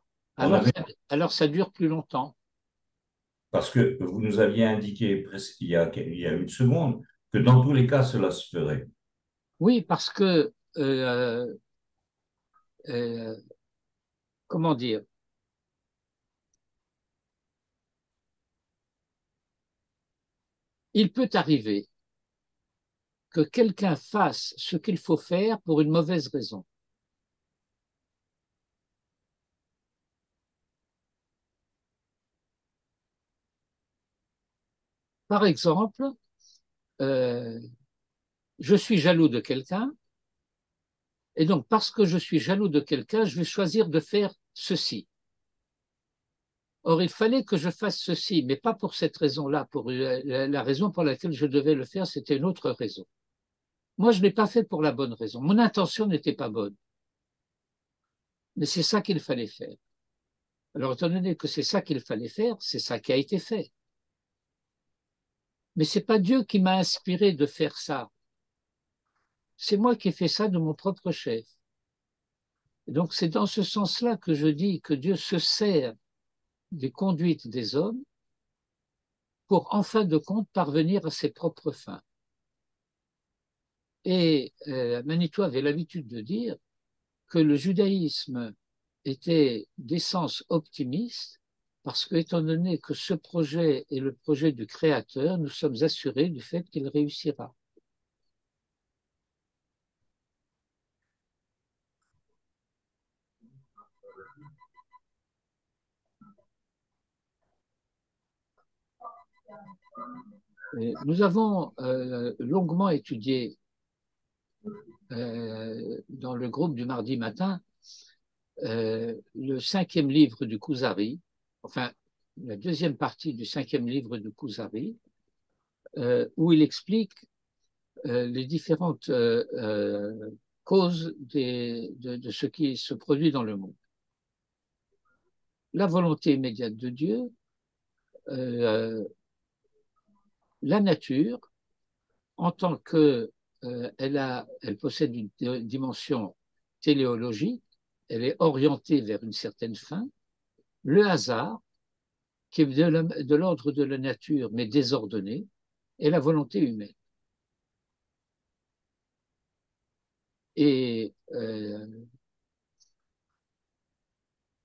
Alors ça dure plus longtemps. parce que vous nous aviez indiqué il y a une seconde que dans tous les cas, cela se ferait. Oui, parce que, comment dire, il peut arriver que quelqu'un fasse ce qu'il faut faire pour une mauvaise raison. Par exemple, je suis jaloux de quelqu'un, et donc parce que je suis jaloux de quelqu'un, je vais choisir de faire ceci. Or, il fallait que je fasse ceci, mais pas pour cette raison-là. Pour la raison pour laquelle je devais le faire, c'était une autre raison. Moi, je ne l'ai pas fait pour la bonne raison. Mon intention n'était pas bonne. Mais c'est ça qu'il fallait faire. Alors, étant donné que c'est ça qu'il fallait faire, c'est ça qui a été fait. Mais ce n'est pas Dieu qui m'a inspiré de faire ça. C'est moi qui ai fait ça de mon propre chef. Et donc, c'est dans ce sens-là que je dis que Dieu se sert des conduites des hommes pour, en fin de compte, parvenir à ses propres fins. Et Manitou avait l'habitude de dire que le judaïsme était d'essence optimiste parce que, étant donné que ce projet est le projet du Créateur, nous sommes assurés du fait qu'il réussira. Et nous avons longuement étudié dans le groupe du mardi matin le 5e livre du Kuzari, enfin la 2e partie du 5e livre du Kuzari, où il explique les différentes causes de ce qui se produit dans le monde. La volonté immédiate de Dieu, la nature, en tant que elle possède une dimension téléologique, elle est orientée vers une certaine fin, le hasard, qui est de l'ordre de la nature, mais désordonné, et la volonté humaine. Et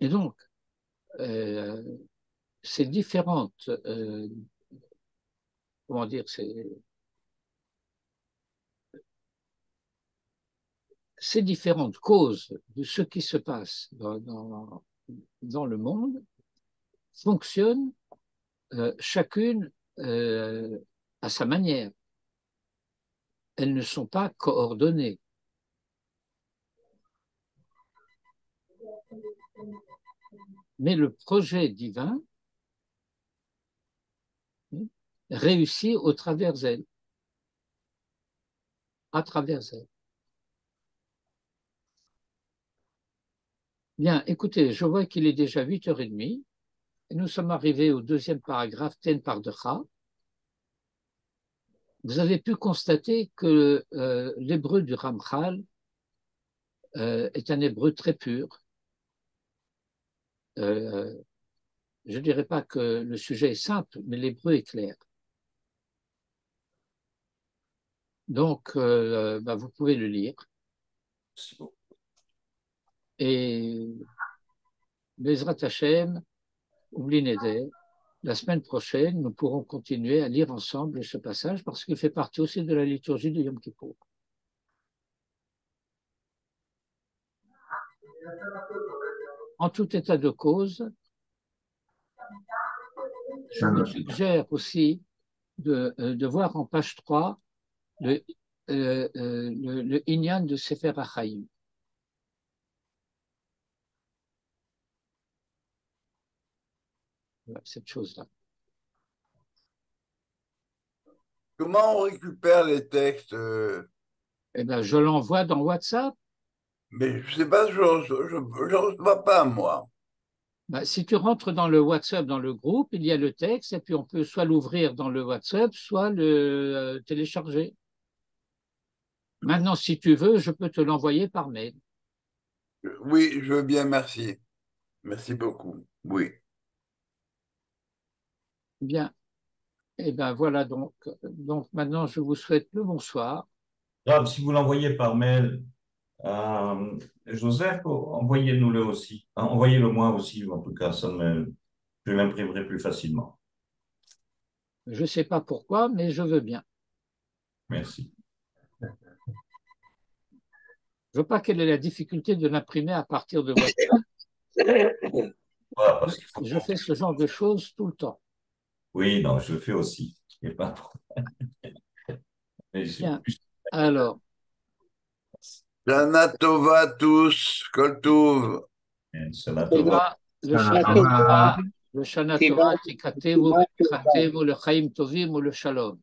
donc, ces différentes, comment dire, ces différentes causes de ce qui se passe dans le monde fonctionnent chacune à sa manière. Elles ne sont pas coordonnées. Mais le projet divin réussit au travers elles, à travers elles. Bien, écoutez, je vois qu'il est déjà 8h30 et nous sommes arrivés au 2e paragraphe, Ten Pardecha. Vous avez pu constater que l'hébreu du Ramchal est un hébreu très pur. Je ne dirais pas que le sujet est simple, mais l'hébreu est clair. Donc, vous pouvez le lire. Et Bezrat Hashem, Oubli Neder, la semaine prochaine, nous pourrons continuer à lire ensemble ce passage parce qu'il fait partie aussi de la liturgie de Yom Kippour. En tout état de cause, je vous suggère aussi de voir en page 3 le Inyan de Sefer HaChaim. Voilà, cette chose-là. Comment on récupère les textes Eh bien, je l'envoie dans WhatsApp. Mais je ne sais pas, je ne reçois pas, moi. Si tu rentres dans le WhatsApp, dans le groupe, il y a le texte, et puis on peut soit l'ouvrir dans le WhatsApp, soit le télécharger. Maintenant, si tu veux, je peux te l'envoyer par mail. Oui, je veux bien, merci. Merci beaucoup. Oui. Bien. Eh bien, voilà donc. Donc maintenant, je vous souhaite le bonsoir. Si vous l'envoyez par mail, Joseph, envoyez-nous-le aussi. Envoyez-le moi aussi, en tout cas, je l'imprimerai plus facilement. Je ne sais pas pourquoi, mais je veux bien. Merci. Je ne veux pas quelle est la difficulté de l'imprimer à partir de WhatsApp. Voilà, parce qu'il faut... Je fais ce genre de choses tout le temps. Oui, non, je le fais aussi. Il n'y a pas Bien. Alors. Shana Tova tous, Kol Tov. Shana Tova. Le Shana Tova, Le Shana Torah Tikatevu V'Tichatevu le Chaim Tovim ou le Shalom.